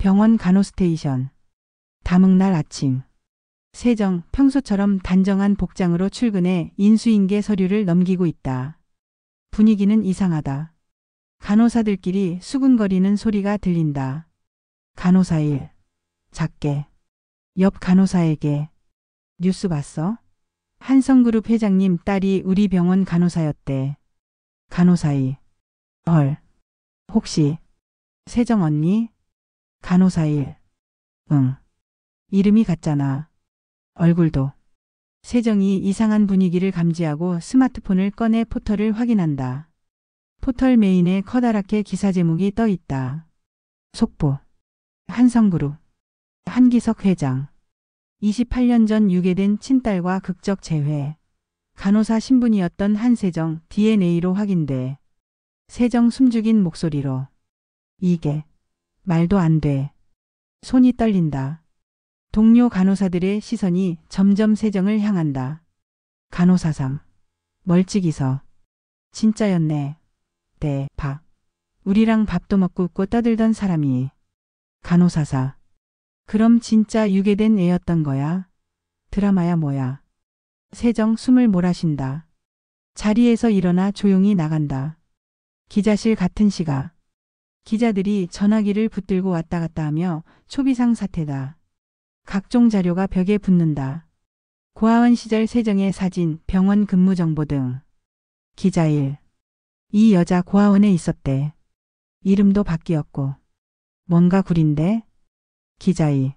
병원 간호스테이션. 다음날 아침. 세정 평소처럼 단정한 복장으로 출근해 인수인계 서류를 넘기고 있다. 분위기는 이상하다. 간호사들끼리 수군거리는 소리가 들린다. 간호사 일. 작게. 옆 간호사에게. 뉴스 봤어? 한성그룹 회장님 딸이 우리 병원 간호사였대. 간호사 일. 헐. 혹시 세정 언니? 간호사 일. 응. 이름이 같잖아. 얼굴도. 세정이 이상한 분위기를 감지하고 스마트폰을 꺼내 포털을 확인한다. 포털 메인에 커다랗게 기사 제목이 떠 있다. 속보. 한성그룹. 한기석 회장. 28년 전 유괴된 친딸과 극적 재회. 간호사 신분이었던 한세정 DNA로 확인돼. 세정 숨죽인 목소리로. 이게 말도 안 돼. 손이 떨린다. 동료 간호사들의 시선이 점점 세정을 향한다. 간호사 3. 멀찍이서. 진짜였네. 대박. 우리랑 밥도 먹고 웃고 떠들던 사람이. 간호사 4. 그럼 진짜 유괴된 애였던 거야? 드라마야 뭐야? 세정 숨을 몰아쉰다. 자리에서 일어나 조용히 나간다. 기자실 같은 시각. 기자들이 전화기를 붙들고 왔다 갔다 하며 초비상 사태다. 각종 자료가 벽에 붙는다. 고아원 시절 세정의 사진, 병원 근무 정보 등. 기자 1. 이 여자 고아원에 있었대. 이름도 바뀌었고. 뭔가 구린데? 기자 2.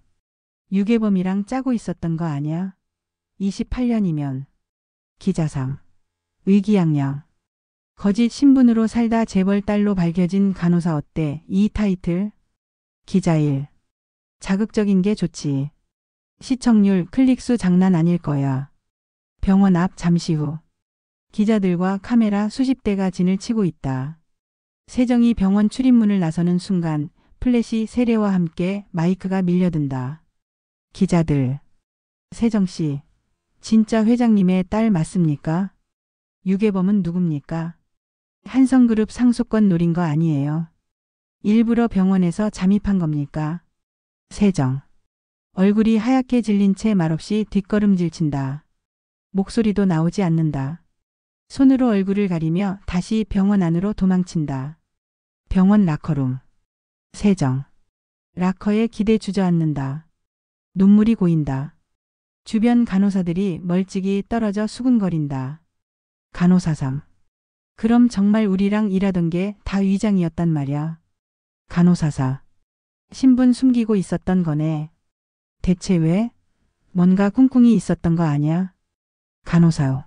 유괴범이랑 짜고 있었던 거 아니야? 28년이면. 기자 3. 의기양양. 거짓 신분으로 살다 재벌 딸로 밝혀진 간호사 어때? 이 타이틀? 기자 1. 자극적인 게 좋지. 시청률, 클릭수 장난 아닐 거야. 병원 앞 잠시 후. 기자들과 카메라 수십 대가 진을 치고 있다. 세정이 병원 출입문을 나서는 순간 플래시 세례와 함께 마이크가 밀려든다. 기자들. 세정씨, 진짜 회장님의 딸 맞습니까? 유괴범은 누굽니까? 한성그룹 상속권 노린 거 아니에요? 일부러 병원에서 잠입한 겁니까? 세정. 얼굴이 하얗게 질린 채 말없이 뒷걸음질 친다. 목소리도 나오지 않는다. 손으로 얼굴을 가리며 다시 병원 안으로 도망친다. 병원 라커룸. 세정. 라커에 기대 주저앉는다. 눈물이 고인다. 주변 간호사들이 멀찍이 떨어져 수군거린다. 간호사 3. 그럼 정말 우리랑 일하던 게 다 위장이었단 말이야. 간호사 4. 신분 숨기고 있었던 거네. 대체 왜? 뭔가 꿍꿍이 있었던 거 아니야? 간호사 5.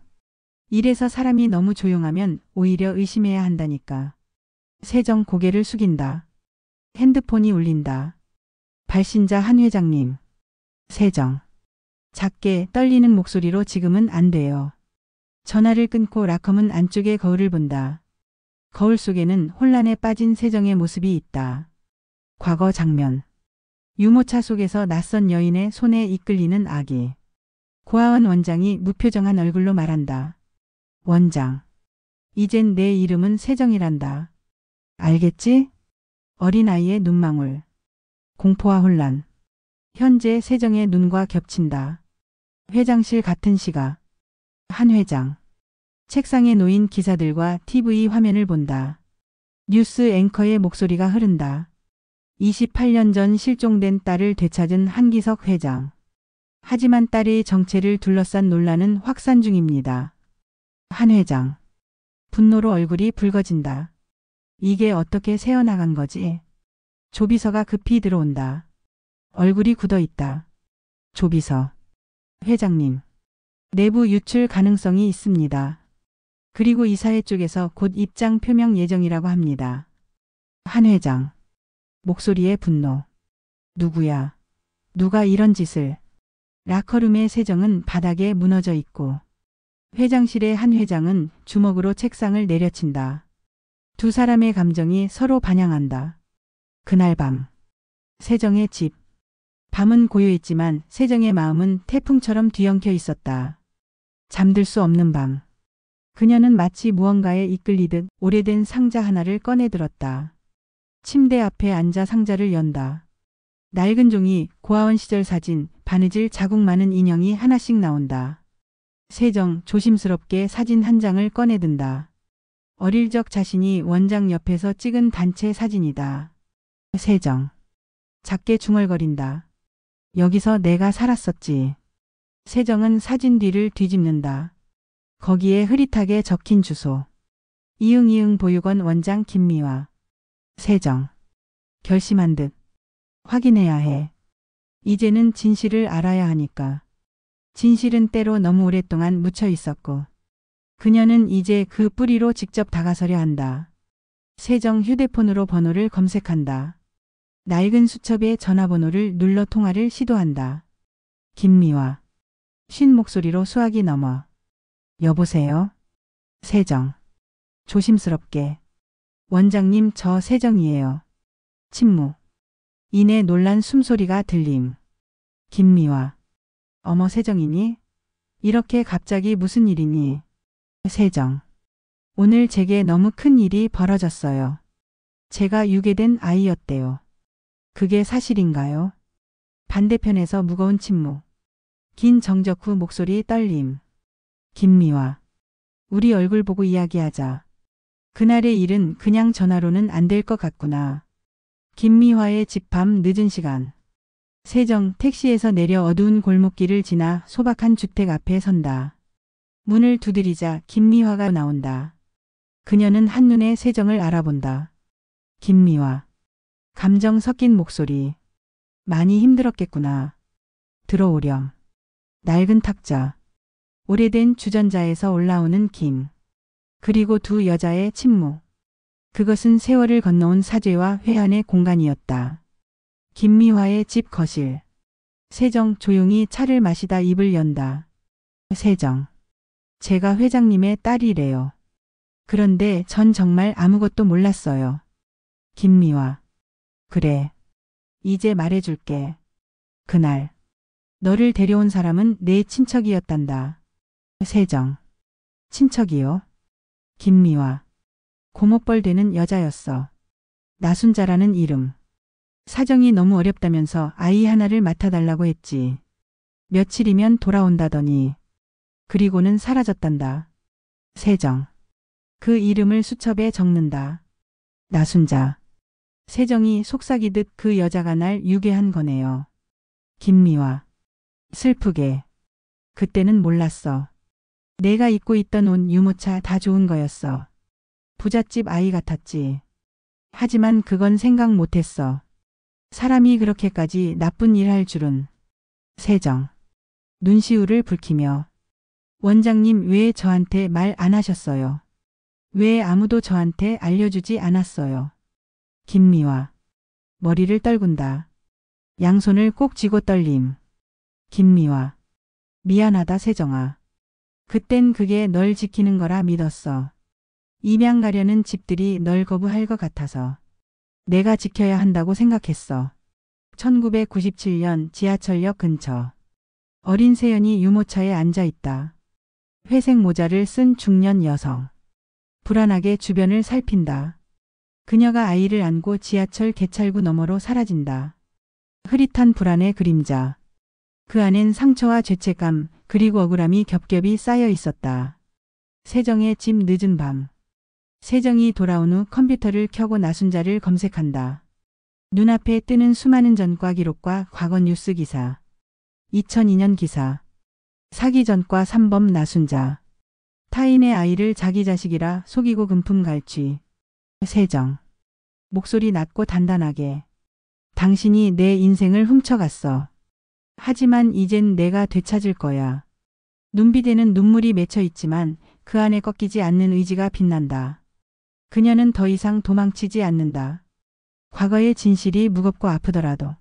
이래서 사람이 너무 조용하면 오히려 의심해야 한다니까. 세정 고개를 숙인다. 핸드폰이 울린다. 발신자 한 회장님. 세정. 작게 떨리는 목소리로 지금은 안 돼요. 전화를 끊고 라컴은 안쪽의 거울을 본다. 거울 속에는 혼란에 빠진 세정의 모습이 있다. 과거 장면. 유모차 속에서 낯선 여인의 손에 이끌리는 아기. 고아원 원장이 무표정한 얼굴로 말한다. 원장. 이젠 내 이름은 세정이란다. 알겠지? 어린아이의 눈망울. 공포와 혼란. 현재 세정의 눈과 겹친다. 회장실 같은 시각. 한 회장. 책상에 놓인 기사들과 TV 화면을 본다. 뉴스 앵커의 목소리가 흐른다. 28년 전 실종된 딸을 되찾은 한기석 회장. 하지만 딸의 정체를 둘러싼 논란은 확산 중입니다. 한 회장. 분노로 얼굴이 붉어진다. 이게 어떻게 새어나간 거지? 조비서가 급히 들어온다. 얼굴이 굳어 있다. 조비서. 회장님. 내부 유출 가능성이 있습니다. 그리고 이사회 쪽에서 곧 입장 표명 예정이라고 합니다. 한 회장. 목소리에 분노. 누구야? 누가 이런 짓을? 라커룸의 세정은 바닥에 무너져 있고 회장실의 한 회장은 주먹으로 책상을 내려친다. 두 사람의 감정이 서로 반영한다. 그날 밤. 세정의 집. 밤은 고요했지만 세정의 마음은 태풍처럼 뒤엉켜 있었다. 잠들 수 없는 밤. 그녀는 마치 무언가에 이끌리듯 오래된 상자 하나를 꺼내 들었다. 침대 앞에 앉아 상자를 연다. 낡은 종이, 고아원 시절 사진, 바느질 자국 많은 인형이 하나씩 나온다. 세정 조심스럽게 사진 한 장을 꺼내든다. 어릴 적 자신이 원장 옆에서 찍은 단체 사진이다. 세정. 작게 중얼거린다. 여기서 내가 살았었지. 세정은 사진 뒤를 뒤집는다. 거기에 흐릿하게 적힌 주소. 이응이응 보육원 원장 김미화. 세정. 결심한 듯. 확인해야 해. 이제는 진실을 알아야 하니까. 진실은 때로 너무 오랫동안 묻혀 있었고. 그녀는 이제 그 뿌리로 직접 다가서려 한다. 세정 휴대폰으로 번호를 검색한다. 낡은 수첩에 전화번호를 눌러 통화를 시도한다. 김미화. 쉰 목소리로 수화기 넘어. 여보세요? 세정. 조심스럽게. 원장님, 저 세정이에요. 침묵. 이내 놀란 숨소리가 들림. 김미화. 어머, 세정이니? 이렇게 갑자기 무슨 일이니? 세정. 오늘 제게 너무 큰 일이 벌어졌어요. 제가 유괴된 아이였대요. 그게 사실인가요? 반대편에서 무거운 침묵. 긴 정적 후 목소리 떨림. 김미화. 우리 얼굴 보고 이야기하자. 그날의 일은 그냥 전화로는 안 될 것 같구나. 김미화의 집 밤 늦은 시간. 세정 택시에서 내려 어두운 골목길을 지나 소박한 주택 앞에 선다. 문을 두드리자 김미화가 나온다. 그녀는 한눈에 세정을 알아본다. 김미화. 감정 섞인 목소리. 많이 힘들었겠구나. 들어오렴. 낡은 탁자. 오래된 주전자에서 올라오는 김. 그리고 두 여자의 침묵. 그것은 세월을 건너온 사죄와 회한의 공간이었다. 김미화의 집 거실. 세정 조용히 차를 마시다 입을 연다. 세정. 제가 회장님의 딸이래요. 그런데 전 정말 아무것도 몰랐어요. 김미화. 그래. 이제 말해줄게. 그날 너를 데려온 사람은 내 친척이었단다. 세정. 친척이요? 김미화. 고목벌 되는 여자였어. 나순자라는 이름. 사정이 너무 어렵다면서 아이 하나를 맡아달라고 했지. 며칠이면 돌아온다더니. 그리고는 사라졌단다. 세정. 그 이름을 수첩에 적는다. 나순자. 세정이 속삭이듯 그 여자가 날 유괴한 거네요. 김미화. 슬프게. 그때는 몰랐어. 내가 입고 있던 옷, 유모차 다 좋은 거였어. 부잣집 아이 같았지. 하지만 그건 생각 못했어. 사람이 그렇게까지 나쁜 일 할 줄은. 세정. 눈시울을 붉히며. 원장님, 왜 저한테 말 안 하셨어요? 왜 아무도 저한테 알려주지 않았어요? 김미화. 머리를 떨군다. 양손을 꼭 쥐고 떨림. 김미화. 미안하다 세정아. 그땐 그게 널 지키는 거라 믿었어. 입양 가려는 집들이 널 거부할 것 같아서. 내가 지켜야 한다고 생각했어. 1997년 지하철역 근처. 어린 세연이 유모차에 앉아 있다. 회색 모자를 쓴 중년 여성. 불안하게 주변을 살핀다. 그녀가 아이를 안고 지하철 개찰구 너머로 사라진다. 흐릿한 불안의 그림자. 그 안엔 상처와 죄책감 그리고 억울함이 겹겹이 쌓여 있었다. 세정의 집 늦은 밤. 세정이 돌아온 후 컴퓨터를 켜고 나순자를 검색한다. 눈앞에 뜨는 수많은 전과 기록과 과거 뉴스 기사. 2002년 기사. 사기 전과 3범 나순자. 타인의 아이를 자기 자식이라 속이고 금품 갈취. 세정. 목소리 낮고 단단하게. 당신이 내 인생을 훔쳐갔어. 하지만 이젠 내가 되찾을 거야. 눈빛에는 눈물이 맺혀 있지만 그 안에 꺾이지 않는 의지가 빛난다. 그녀는 더 이상 도망치지 않는다. 과거의 진실이 무겁고 아프더라도.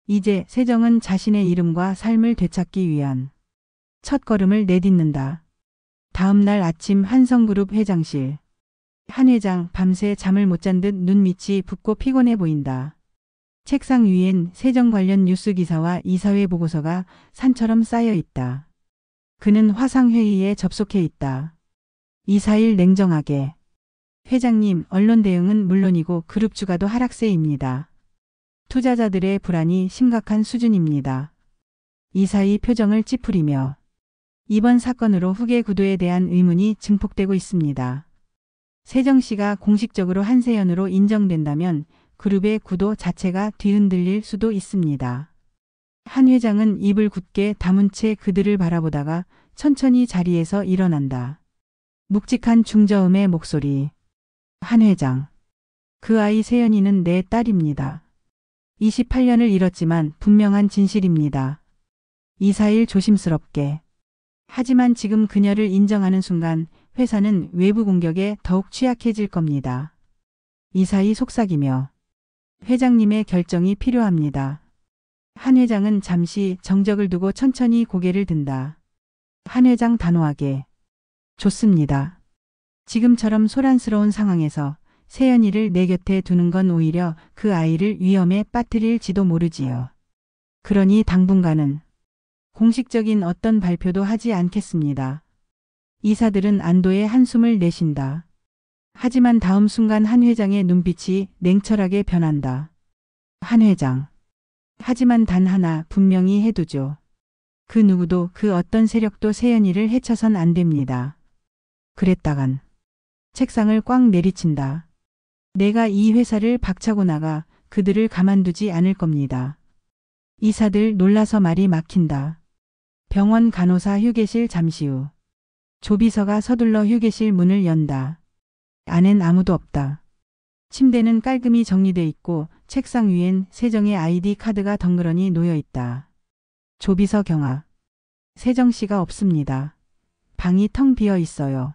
이제 세정은 자신의 이름과 삶을 되찾기 위한 첫 걸음을 내딛는다. 다음 날 아침 한성그룹 회장실. 한 회장 밤새 잠을 못 잔 듯 눈밑이 붓고 피곤해 보인다. 책상 위엔 세정 관련 뉴스 기사와 이사회 보고서가 산처럼 쌓여 있다. 그는 화상회의에 접속해 있다. 이사일 냉정하게. 회장님, 언론 대응은 물론이고 그룹 주가도 하락세입니다. 투자자들의 불안이 심각한 수준입니다. 이사의 표정을 찌푸리며 이번 사건으로 후계 구도에 대한 의문이 증폭되고 있습니다. 세정씨가 공식적으로 한세연으로 인정된다면 그룹의 구도 자체가 뒤흔들릴 수도 있습니다. 한 회장은 입을 굳게 다문 채 그들을 바라보다가 천천히 자리에서 일어난다. 묵직한 중저음의 목소리. 한 회장. 그 아이 세연이는 내 딸입니다. 28년을 잃었지만 분명한 진실입니다. 이사일 조심스럽게. 하지만 지금 그녀를 인정하는 순간 회사는 외부 공격에 더욱 취약해질 겁니다. 이사이 속삭이며 회장님의 결정이 필요합니다. 한 회장은 잠시 정적을 두고 천천히 고개를 든다. 한 회장 단호하게. 좋습니다. 지금처럼 소란스러운 상황에서 세연이를 내 곁에 두는 건 오히려 그 아이를 위험에 빠뜨릴지도 모르지요. 그러니 당분간은 공식적인 어떤 발표도 하지 않겠습니다. 이사들은 안도의 한숨을 내쉰다. 하지만 다음 순간 한 회장의 눈빛이 냉철하게 변한다. 한 회장. 하지만 단 하나 분명히 해두죠. 그 누구도 그 어떤 세력도 세연이를 해쳐선 안 됩니다. 그랬다간 책상을 꽉 내리친다. 내가 이 회사를 박차고 나가 그들을 가만두지 않을 겁니다. 이사들 놀라서 말이 막힌다. 병원 간호사 휴게실 잠시 후. 조비서가 서둘러 휴게실 문을 연다. 안엔 아무도 없다. 침대는 깔끔히 정리돼 있고 책상 위엔 세정의 아이디 카드가 덩그러니 놓여 있다. 조비서 경아. 세정 씨가 없습니다. 방이 텅 비어 있어요.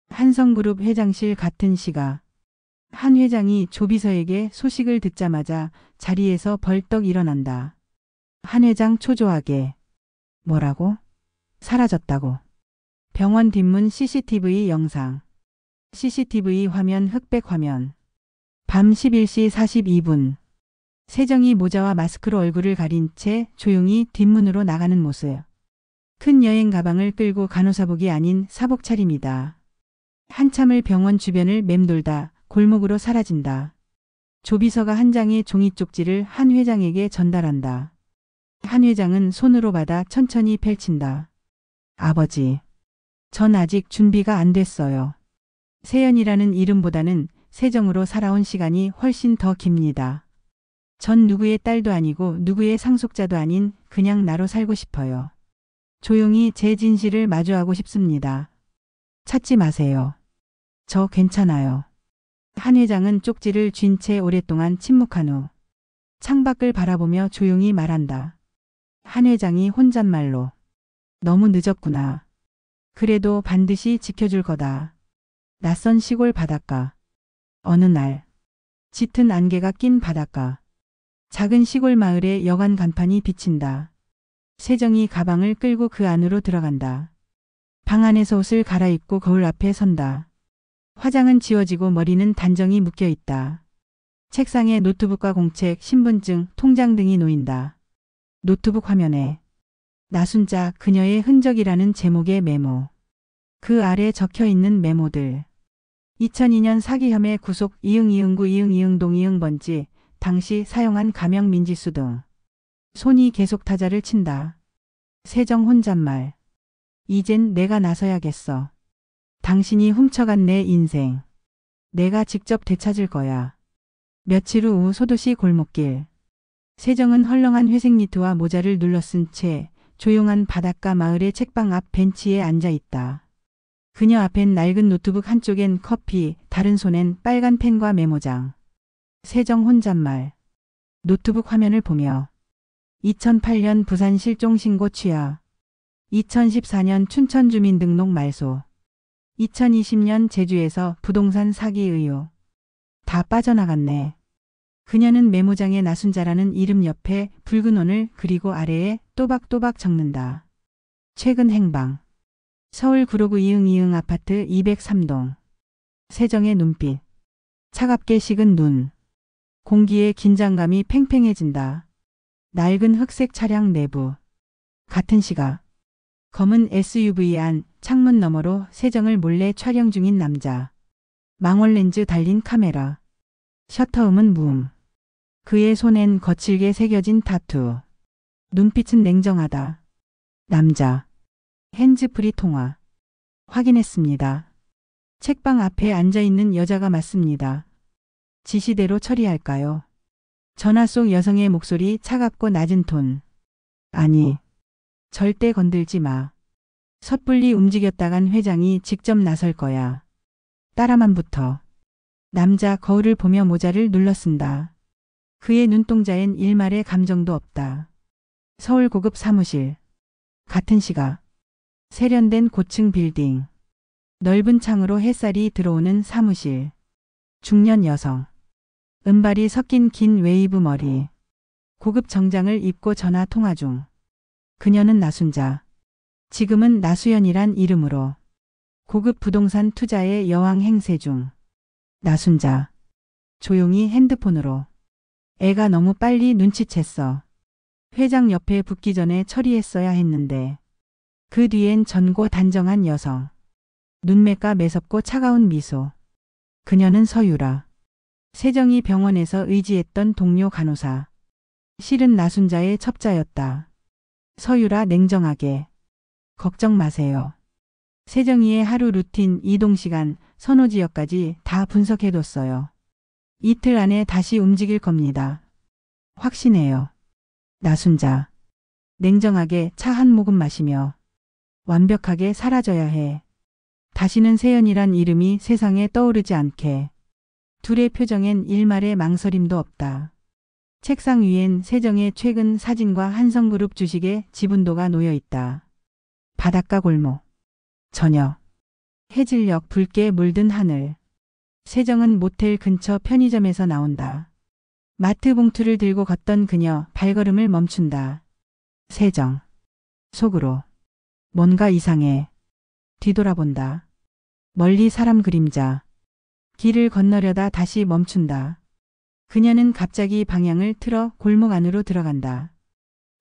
한성그룹 회장실 같은 시각. 한 회장이 조비서에게 소식을 듣자마자 자리에서 벌떡 일어난다. 한 회장 초조하게. 뭐라고? 사라졌다고. 병원 뒷문 CCTV 영상. CCTV 화면 흑백 화면. 밤 11시 42분. 세정이 모자와 마스크로 얼굴을 가린 채 조용히 뒷문으로 나가는 모습. 큰 여행 가방을 끌고 간호사복이 아닌 사복 차림이다. 한참을 병원 주변을 맴돌다 골목으로 사라진다. 조비서가 한 장의 종이 쪽지를 한 회장에게 전달한다. 한 회장은 손으로 받아 천천히 펼친다. 아버지. 전 아직 준비가 안 됐어요. 세연이라는 이름보다는 세정으로 살아온 시간이 훨씬 더 깁니다. 전 누구의 딸도 아니고 누구의 상속자도 아닌 그냥 나로 살고 싶어요. 조용히 제 진실을 마주하고 싶습니다. 찾지 마세요. 저 괜찮아요. 한 회장은 쪽지를 쥔 채 오랫동안 침묵한 후 창밖을 바라보며 조용히 말한다. 한 회장이 혼잣말로. 너무 늦었구나. 그래도 반드시 지켜줄 거다. 낯선 시골 바닷가. 어느 날 짙은 안개가 낀 바닷가. 작은 시골 마을에 여관 간판이 비친다. 세정이 가방을 끌고 그 안으로 들어간다. 방 안에서 옷을 갈아입고 거울 앞에 선다. 화장은 지워지고 머리는 단정히 묶여 있다. 책상에 노트북과 공책, 신분증, 통장 등이 놓인다. 노트북 화면에 나순자 그녀의 흔적이라는 제목의 메모. 그 아래 적혀 있는 메모들. 2002년 사기 혐의 구속 이응이응구 이응이응동 이응번지 당시 사용한 가명 민지수 등. 손이 계속 타자를 친다. 세정 혼잣말. 이젠 내가 나서야겠어. 당신이 훔쳐간 내 인생. 내가 직접 되찾을 거야. 며칠 후 소도시 골목길. 세정은 헐렁한 회색 니트와 모자를 눌러쓴 채 조용한 바닷가 마을의 책방 앞 벤치에 앉아 있다. 그녀 앞엔 낡은 노트북 한쪽엔 커피, 다른 손엔 빨간 펜과 메모장. 세정 혼잣말. 노트북 화면을 보며 2008년 부산 실종 신고 취하. 2014년 춘천 주민등록 말소. 2020년 제주에서 부동산 사기 의혹. 다 빠져나갔네. 그녀는 메모장에 나순자라는 이름 옆에 붉은 원을 그리고 아래에 또박또박 적는다. 최근 행방. 서울 구로구 이응이응 아파트 203동. 세정의 눈빛. 차갑게 식은 눈. 공기에 긴장감이 팽팽해진다. 낡은 흑색 차량 내부. 같은 시각. 검은 SUV 안 창문 너머로 세정을 몰래 촬영 중인 남자. 망원 렌즈 달린 카메라. 셔터음은 무음. 그의 손엔 거칠게 새겨진 타투. 눈빛은 냉정하다. 남자. 핸즈프리 통화. 확인했습니다. 책방 앞에 앉아있는 여자가 맞습니다. 지시대로 처리할까요? 전화 속 여성의 목소리 차갑고 낮은 톤. 아니, 절대 건들지 마. 섣불리 움직였다간 회장이 직접 나설 거야. 따라만 붙어. 남자 거울을 보며 모자를 눌러쓴다. 그의 눈동자엔 일말의 감정도 없다. 서울 고급 사무실. 같은 시각. 세련된 고층 빌딩. 넓은 창으로 햇살이 들어오는 사무실. 중년 여성. 은발이 섞인 긴 웨이브 머리. 고급 정장을 입고 전화 통화 중. 그녀는 나순자. 지금은 나수연이란 이름으로. 고급 부동산 투자의 여왕 행세 중. 나순자. 조용히 핸드폰으로. 애가 너무 빨리 눈치챘어. 회장 옆에 붙기 전에 처리했어야 했는데. 그 뒤엔 전고 단정한 여성. 눈매가 매섭고 차가운 미소. 그녀는 서유라. 세정이 병원에서 의지했던 동료 간호사. 실은 나순자의 첩자였다. 서유라 냉정하게. 걱정 마세요. 세정이의 하루 루틴, 이동시간, 선호지역까지 다 분석해뒀어요. 이틀 안에 다시 움직일 겁니다. 확신해요. 나순자. 냉정하게 차 한 모금 마시며. 완벽하게 사라져야 해. 다시는 세연이란 이름이 세상에 떠오르지 않게. 둘의 표정엔 일말의 망설임도 없다. 책상 위엔 세정의 최근 사진과 한성그룹 주식의 지분도가 놓여 있다. 바닷가 골목. 저녁. 해질녘 붉게 물든 하늘. 세정은 모텔 근처 편의점에서 나온다. 마트 봉투를 들고 걷던 그녀 발걸음을 멈춘다. 세정. 속으로. 뭔가 이상해. 뒤돌아본다. 멀리 사람 그림자. 길을 건너려다 다시 멈춘다. 그녀는 갑자기 방향을 틀어 골목 안으로 들어간다.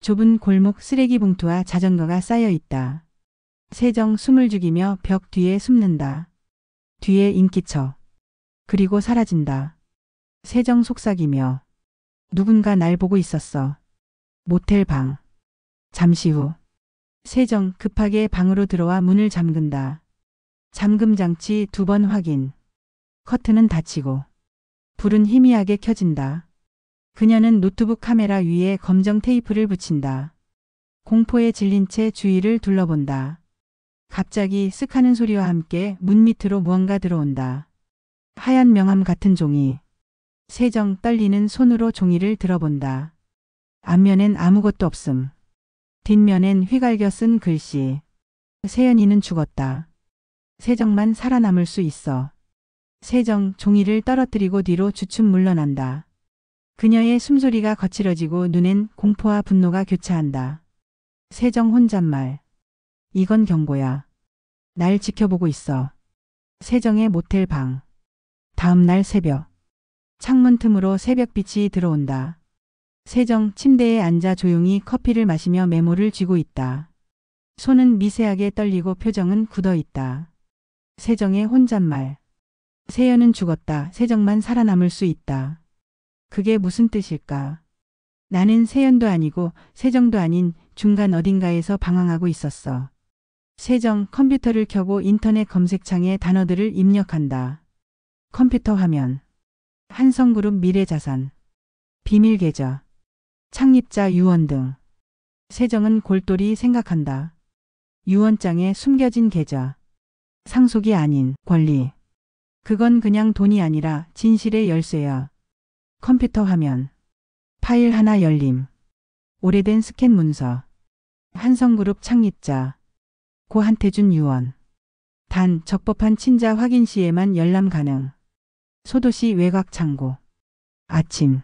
좁은 골목 쓰레기 봉투와 자전거가 쌓여 있다. 세정 숨을 죽이며 벽 뒤에 숨는다. 뒤에 인기처. 그리고 사라진다. 세정 속삭이며. 누군가 날 보고 있었어. 모텔 방. 잠시 후. 세정 급하게 방으로 들어와 문을 잠근다. 잠금 장치 2번 확인. 커튼은 닫히고. 불은 희미하게 켜진다. 그녀는 노트북 카메라 위에 검정 테이프를 붙인다. 공포에 질린 채 주위를 둘러본다. 갑자기 쓱 하는 소리와 함께 문 밑으로 무언가 들어온다. 하얀 명함 같은 종이. 세정 떨리는 손으로 종이를 들어본다. 앞면엔 아무것도 없음. 뒷면엔 휘갈겨 쓴 글씨. 세연이는 죽었다. 세정만 살아남을 수 있어. 세정 종이를 떨어뜨리고 뒤로 주춤 물러난다. 그녀의 숨소리가 거칠어지고 눈엔 공포와 분노가 교차한다. 세정 혼잣말. 이건 경고야. 날 지켜보고 있어. 세정의 모텔 방. 다음 날 새벽. 창문 틈으로 새벽빛이 들어온다. 세정 침대에 앉아 조용히 커피를 마시며 메모를 쥐고 있다. 손은 미세하게 떨리고 표정은 굳어 있다. 세정의 혼잣말. 세연은 죽었다. 세정만 살아남을 수 있다. 그게 무슨 뜻일까? 나는 세연도 아니고 세정도 아닌 중간 어딘가에서 방황하고 있었어. 세정 컴퓨터를 켜고 인터넷 검색창에 단어들을 입력한다. 컴퓨터 화면. 한성그룹 미래자산. 비밀 계좌. 창립자 유언 등. 세정은 골똘히 생각한다. 유언장에 숨겨진 계좌. 상속이 아닌 권리. 그건 그냥 돈이 아니라 진실의 열쇠야. 컴퓨터 화면. 파일 하나 열림. 오래된 스캔 문서. 한성그룹 창립자. 고 한태준 유언. 단 적법한 친자 확인 시에만 열람 가능. 소도시 외곽 창고. 아침.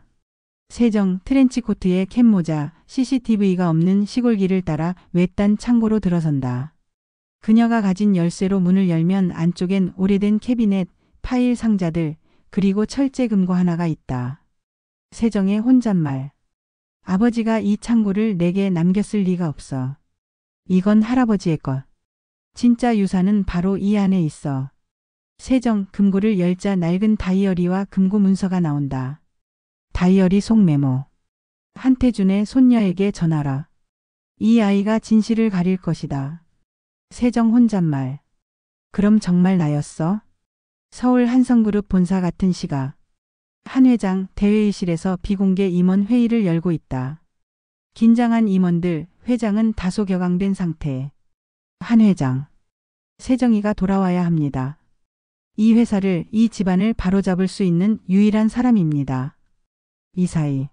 세정 트렌치코트에 캡모자, CCTV가 없는 시골길을 따라 외딴 창고로 들어선다. 그녀가 가진 열쇠로 문을 열면 안쪽엔 오래된 캐비넷, 파일 상자들, 그리고 철제 금고 하나가 있다. 세정의 혼잣말. 아버지가 이 창고를 내게 남겼을 리가 없어. 이건 할아버지의 것. 진짜 유산은 바로 이 안에 있어. 세정 금고를 열자 낡은 다이어리와 금고 문서가 나온다. 다이어리 속 메모. 한태준의 손녀에게 전하라. 이 아이가 진실을 가릴 것이다. 세정 혼잣말. 그럼 정말 나였어? 서울 한성그룹 본사 같은 시각. 한 회장 대회의실에서 비공개 임원 회의를 열고 있다. 긴장한 임원들, 회장은 다소 격앙된 상태. 한 회장. 세정이가 돌아와야 합니다. 이 회사를, 이 집안을 바로잡을 수 있는 유일한 사람입니다. 이 사이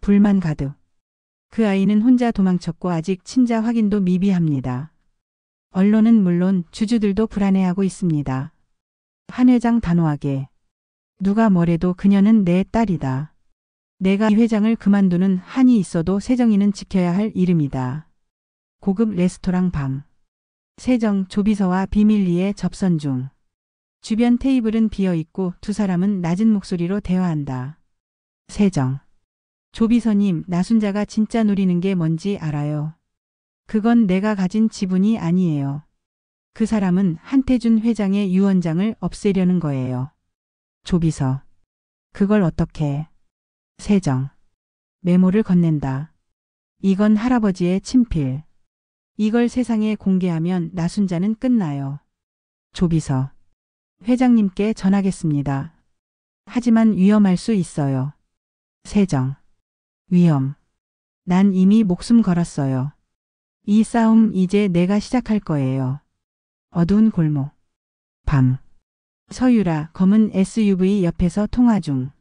불만 가득. 그 아이는 혼자 도망쳤고 아직 친자 확인도 미비합니다. 언론은 물론 주주들도 불안해하고 있습니다. 한 회장 단호하게. 누가 뭐래도 그녀는 내 딸이다. 내가 이 회장을 그만두는 한이 있어도 세정이는 지켜야 할 이름이다. 고급 레스토랑 방. 세정, 조비서와 비밀리에 접선 중. 주변 테이블은 비어있고 두 사람은 낮은 목소리로 대화한다. 세정. 조비서님, 나순자가 진짜 누리는 게 뭔지 알아요? 그건 내가 가진 지분이 아니에요. 그 사람은 한태준 회장의 유언장을 없애려는 거예요. 조비서. 그걸 어떻게? 세정. 메모를 건넨다. 이건 할아버지의 친필. 이걸 세상에 공개하면 나순자는 끝나요. 조비서. 회장님께 전하겠습니다. 하지만 위험할 수 있어요. 세정. 위험. 난 이미 목숨 걸었어요. 이 싸움 이제 내가 시작할 거예요. 어두운 골목. 밤. 서유라 검은 SUV 옆에서 통화 중.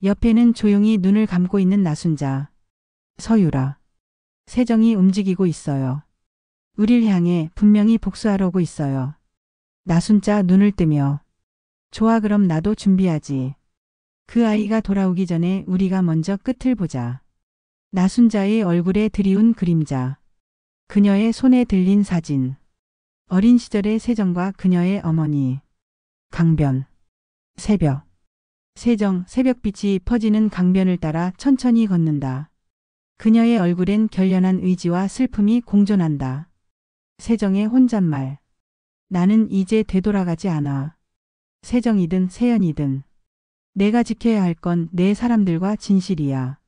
옆에는 조용히 눈을 감고 있는 나순자. 서유라. 세정이 움직이고 있어요. 우릴 향해 분명히 복수하려고 있어요. 나순자 눈을 뜨며. 좋아, 그럼 나도 준비하지. 그 아이가 돌아오기 전에 우리가 먼저 끝을 보자. 나순자의 얼굴에 드리운 그림자. 그녀의 손에 들린 사진. 어린 시절의 세정과 그녀의 어머니. 강변. 새벽. 세정, 새벽빛이 퍼지는 강변을 따라 천천히 걷는다. 그녀의 얼굴엔 결연한 의지와 슬픔이 공존한다. 세정의 혼잣말. 나는 이제 되돌아가지 않아. 세정이든 세연이든. 내가 지켜야 할 건 내 사람들과 진실이야.